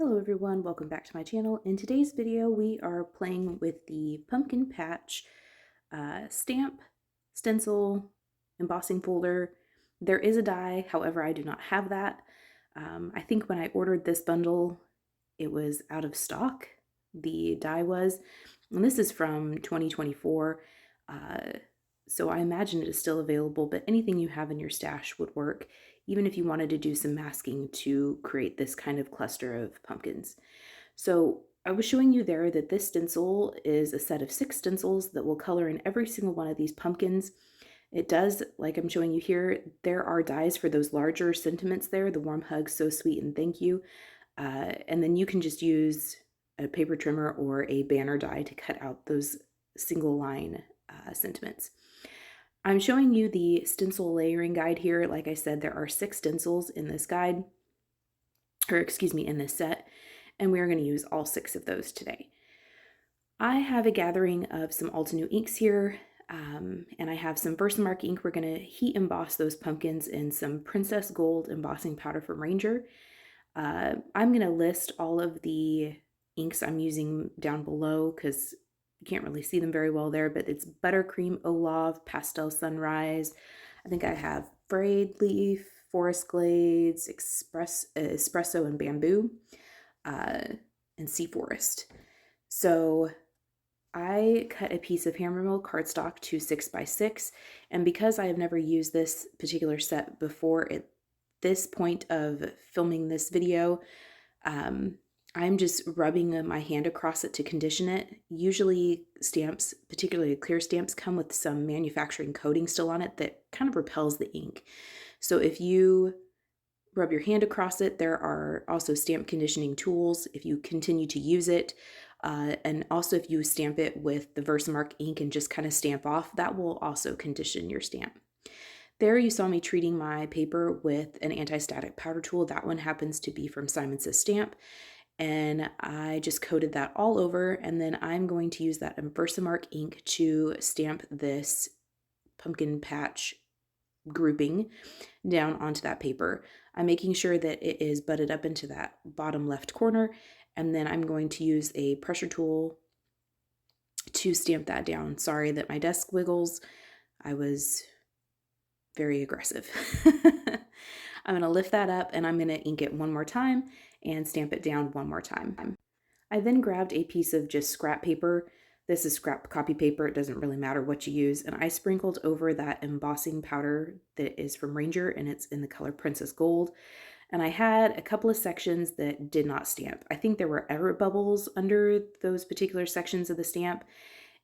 Hello everyone, welcome back to my channel. In today's video we are playing with the Pumpkin Patch stamp, stencil, embossing folder. There is a die, however I do not have that. I think when I ordered this bundle it was out of stock, the die was, and this is from 2024, so I imagine it is still available, but anything you have in your stash would work, even if you wanted to do some masking to create this kind of cluster of pumpkins. So I was showing you there that this stencil is a set of 6 stencils that will color in every single one of these pumpkins. It does, like I'm showing you here, there are dies for those larger sentiments there, the warm hug, so sweet, and thank you. And then you can just use a paper trimmer or a banner die to cut out those single line sentiments. I'm showing you the stencil layering guide here. Like I said, there are 6 stencils in this guide, or excuse me, in this set, and we are going to use all 6 of those today. I have a gathering of some Altenew inks here, and I have some VERSAMARK ink. We're going to heat emboss those pumpkins in some Princess Gold embossing powder from Ranger. I'm going to list all of the inks I'm using down below because you can't really see them very well there, but it's Buttercream, OLOVE, Pastel Sunrise. I think I have Frayed Leaf, Forest Glades, Espresso, and Bamboo, and Sea Forest. So I cut a piece of HAMMERMILL cardstock to 6x6, and because I have never used this particular set before at this point of filming this video, I'm just rubbing my hand across it to condition it. Usually stamps, particularly clear stamps, come with some manufacturing coating still on it that kind of repels the ink. So if you rub your hand across it, there are also stamp conditioning tools if you continue to use it. And also if you stamp it with the VERSAMARK ink and just kind of stamp off, that will also condition your stamp. There you saw me treating my paper with an anti-static powder tool. That one happens to be from Simon Says Stamp. And I just coated that all over, and then I'm going to use that VERSAMARK ink to stamp this pumpkin patch grouping down onto that paper. I'm making sure that it is butted up into that bottom left corner, and then I'm going to use a pressure tool to stamp that down. Sorry that my desk wiggles. I was very aggressive. I'm going to lift that up and I'm going to ink it one more time and stamp it down one more time. I then grabbed a piece of just scrap paper. This is scrap copy paper. It doesn't really matter what you use. And I sprinkled over that embossing powder that is from Ranger, and it's in the color Princess Gold. And I had a couple of sections that did not stamp. I think there were air bubbles under those particular sections of the stamp,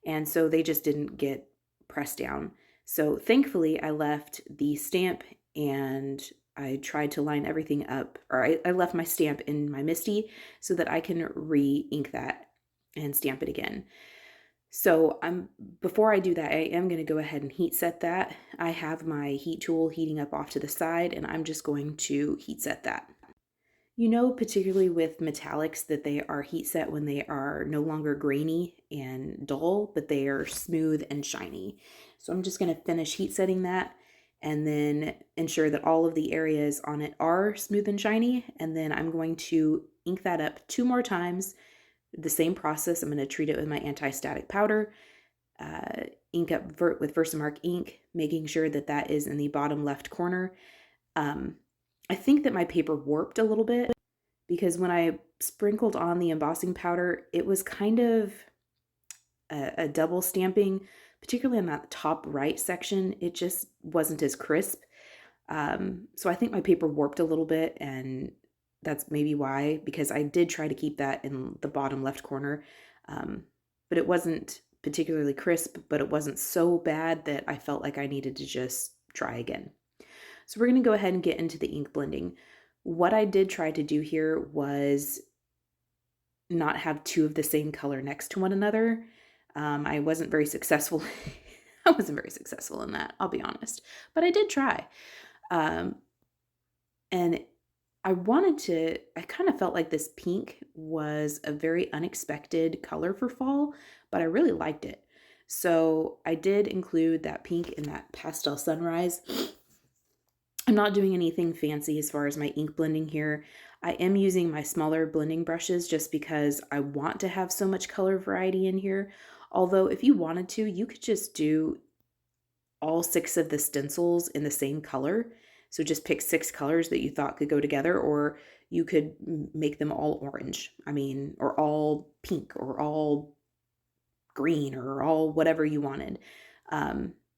and so they just didn't get pressed down. So thankfully I left the stamp and I tried to line everything up, or I left my stamp in my MISTI so that I can re-ink that and stamp it again. So before I do that, I am going to go ahead and heat set that. I have my heat tool heating up off to the side, and I'm just going to heat set that. You know, particularly with metallics, that they are heat set when they are no longer grainy and dull, but they are smooth and shiny. So I'm just going to finish heat setting that and then ensure that all of the areas on it are smooth and shiny. And then I'm going to ink that up 2 more times. The same process. I'm going to treat it with my anti-static powder, ink up with VERSAMARK ink, making sure that that is in the bottom left corner. I think that my paper warped a little bit because when I sprinkled on the embossing powder, it was kind of a double stamping, particularly on that top right section. It just wasn't as crisp. So I think my paper warped a little bit, and that's maybe why, because I did try to keep that in the bottom left corner, but it wasn't particularly crisp, but it wasn't so bad that I felt like I needed to just try again. So we're going to go ahead and get into the ink blending. What I did try to do here was not have 2 of the same color next to one another. I wasn't very successful. I wasn't very successful in that, I'll be honest, but I did try. And I kind of felt like this pink was a very unexpected color for fall, but I really liked it. So I did include that pink in that Pastel Sunrise. I'm not doing anything fancy as far as my ink blending here. I am using my smaller blending brushes just because I want to have so much color variety in here. Although if you wanted to, you could just do all 6 of the stencils in the same color. So just pick 6 colors that you thought could go together, or you could make them all orange. I mean, or all pink, or all green, or all whatever you wanted.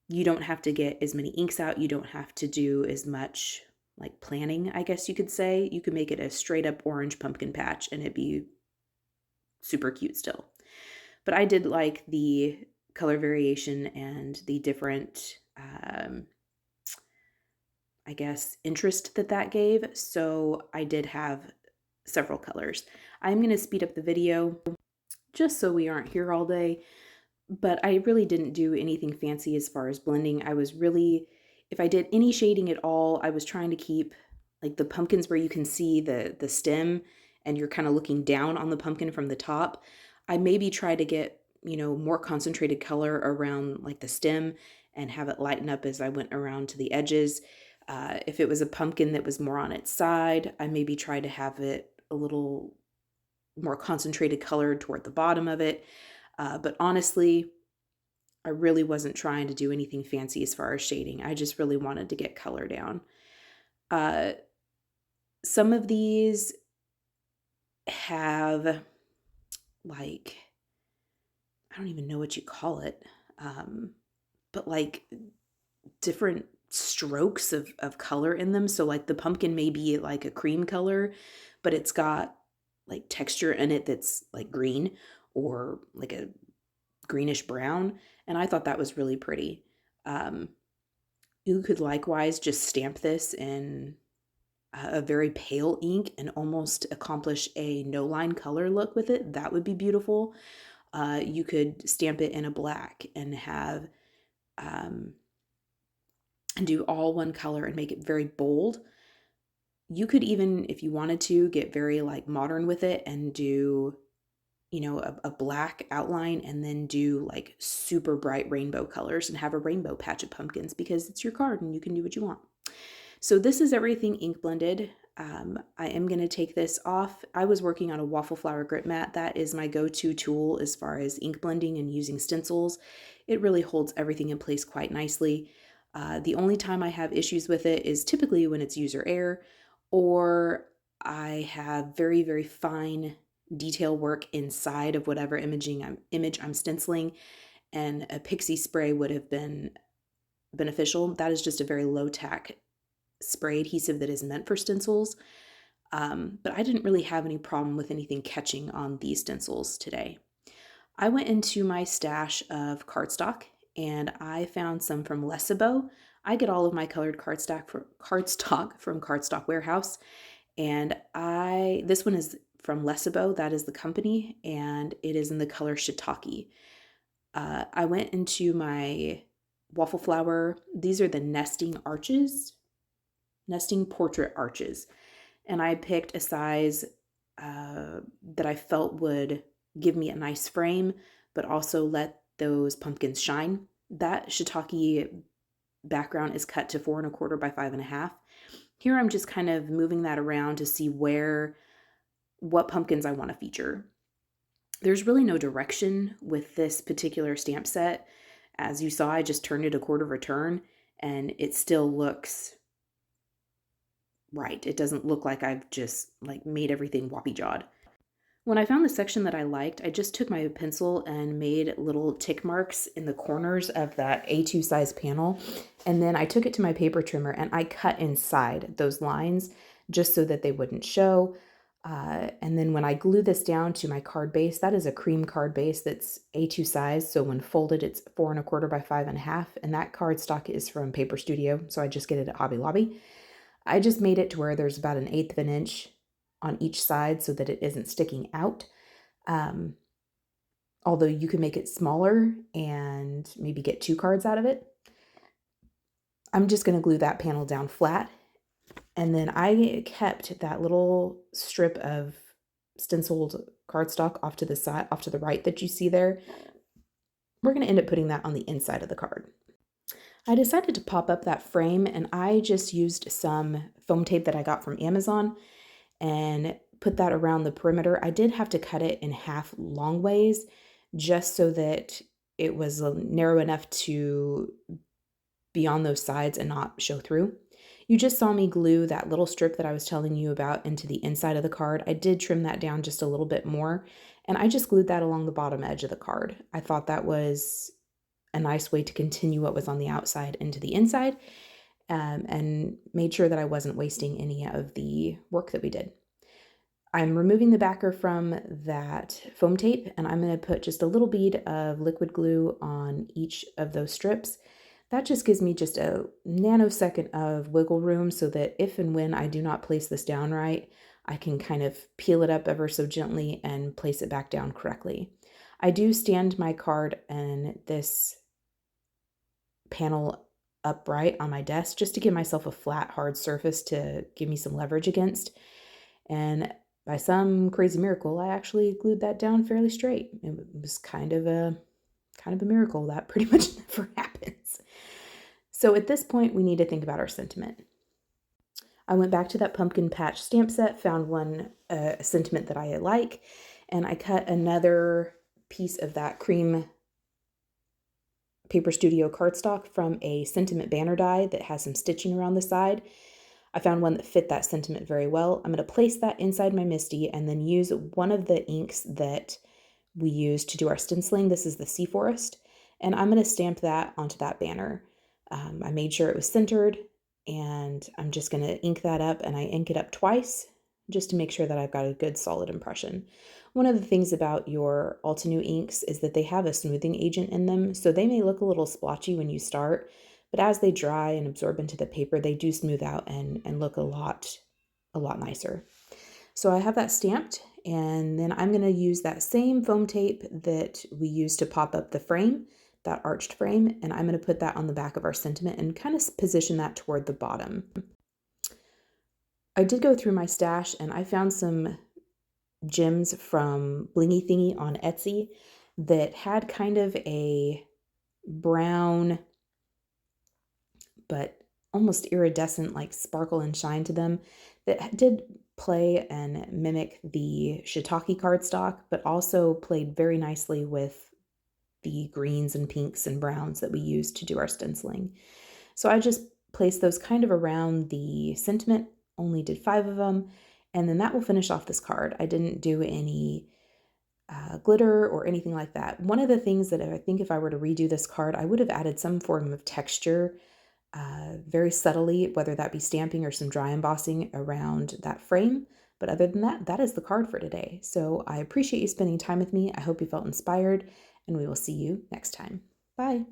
You don't have to get as many inks out. You don't have to do as much like planning, I guess you could say. You could make it a straight up orange pumpkin patch and it'd be super cute still. But I did like the color variation and the different, I guess, interest that gave. So I did have several colors. I'm going to speed up the video just so we aren't here all day. But I really didn't do anything fancy as far as blending. I was really, if I did any shading at all, I was trying to keep like the pumpkins where you can see the stem and you're kind of looking down on the pumpkin from the top. I maybe try to get, more concentrated color around like the stem and have it lighten up as I went around to the edges. If it was a pumpkin that was more on its side, I maybe try to have it a little more concentrated color toward the bottom of it. But honestly, I really wasn't trying to do anything fancy as far as shading. I just really wanted to get color down. Some of these have like, I don't even know what you call it, but like different strokes of color in them. So like the pumpkin may be like a cream color, but it's got like texture in it that's like green or like a greenish brown. And I thought that was really pretty. You could likewise just stamp this in a very pale ink and almost accomplish a no line color look with it. That would be beautiful. You could stamp it in a black and have and do all one color and make it very bold. You could even, if you wanted to, get very like modern with it and do, a black outline and then do like super bright rainbow colors and have a rainbow patch of pumpkins because it's your card and you can do what you want. So this is everything ink blended. I am going to take this off. I was working on a Waffle Flower grip mat. That is my go-to tool as far as ink blending and using stencils. It really holds everything in place quite nicely. The only time I have issues with it is typically when it's user error or I have very, very fine detail work inside of whatever image I'm stenciling, and a pixie spray would have been beneficial. That is just a very low tack spray adhesive that is meant for stencils. But I didn't really have any problem with anything catching on these stencils today. I went into my stash of cardstock and I found some from Lessebo. I get all of my colored cardstock from Cardstock Warehouse, and this one is from Lessebo. That is the company, and it is in the color Shiitake. I went into my Waffle Flower. These are the nesting portrait arches, and I picked a size that I felt would give me a nice frame, but also let those pumpkins shine. That Shiitake background is cut to 4 1/4 by 5 1/2. Here I'm just kind of moving that around to see what pumpkins I want to feature. There's really no direction with this particular stamp set. As you saw, I just turned it a 1/4 of a turn and it still looks right. It doesn't look like I've just like made everything woppy-jawed. When I found the section that I liked, I just took my pencil and made little tick marks in the corners of that A2 size panel. And then I took it to my paper trimmer and I cut inside those lines just so that they wouldn't show. And then when I glue this down to my card base, that is a cream card base that's A2 size. So when folded, it's 4 1/4 by 5 1/2. And that cardstock is from Paper Studio. So I just get it at Hobby Lobby. I just made it to where there's about 1/8 of an inch on each side so that it isn't sticking out. Although you can make it smaller and maybe get 2 cards out of it. I'm just going to glue that panel down flat. And then I kept that little strip of stenciled cardstock off to the side, off to the right that you see there. We're going to end up putting that on the inside of the card. I decided to pop up that frame and I just used some foam tape that I got from Amazon. and put that around the perimeter. I did have to cut it in half long ways just so that it was narrow enough to be on those sides and not show through. You just saw me glue that little strip that I was telling you about into the inside of the card. I did trim that down just a little bit more, and I just glued that along the bottom edge of the card. I thought that was a nice way to continue what was on the outside into the inside, and made sure that I wasn't wasting any of the work that we did. I'm removing the backer from that foam tape, and I'm going to put just a little bead of liquid glue on each of those strips. That just gives me just a nanosecond of wiggle room so that if and when I do not place this down right, I can kind of peel it up ever so gently and place it back down correctly. I do stand my card and this panel upright on my desk just to give myself a flat, hard surface to give me some leverage against. And by some crazy miracle, I actually glued that down fairly straight. It was kind of a miracle. That pretty much never happens. So at this point, we need to think about our sentiment. I went back to that pumpkin patch stamp set, found one sentiment that I like, and I cut another piece of that cream Paper Studio cardstock from a sentiment banner die that has some stitching around the side. I found one that fit that sentiment very well. I'm going to place that inside my MISTI and then use one of the inks that we use to do our stenciling. This is the Sea Forest, and I'm going to stamp that onto that banner. I made sure it was centered, and I'm just going to ink that up, and I ink it up twice just to make sure that I've got a good solid impression. One of the things about your Altenew inks is that they have a smoothing agent in them, so they may look a little splotchy when you start, but as they dry and absorb into the paper, they do smooth out and look a lot nicer. So I have that stamped, and then I'm going to use that same foam tape that we used to pop up the frame, that arched frame, and I'm going to put that on the back of our sentiment and kind of position that toward the bottom. I did go through my stash and I found some gems from Blingee Thingee on Etsy that had kind of a brown but almost iridescent like sparkle and shine to them that did play and mimic the Shiitake cardstock, but also played very nicely with the greens and pinks and browns that we use to do our stenciling. So I just placed those kind of around the sentiment, only did 5 of them, and then that will finish off this card. I didn't do any glitter or anything like that. One of the things that I think if I were to redo this card, I would have added some form of texture very subtly, whether that be stamping or some dry embossing around that frame. But other than that, that is the card for today. So I appreciate you spending time with me. I hope you felt inspired, and we will see you next time. Bye.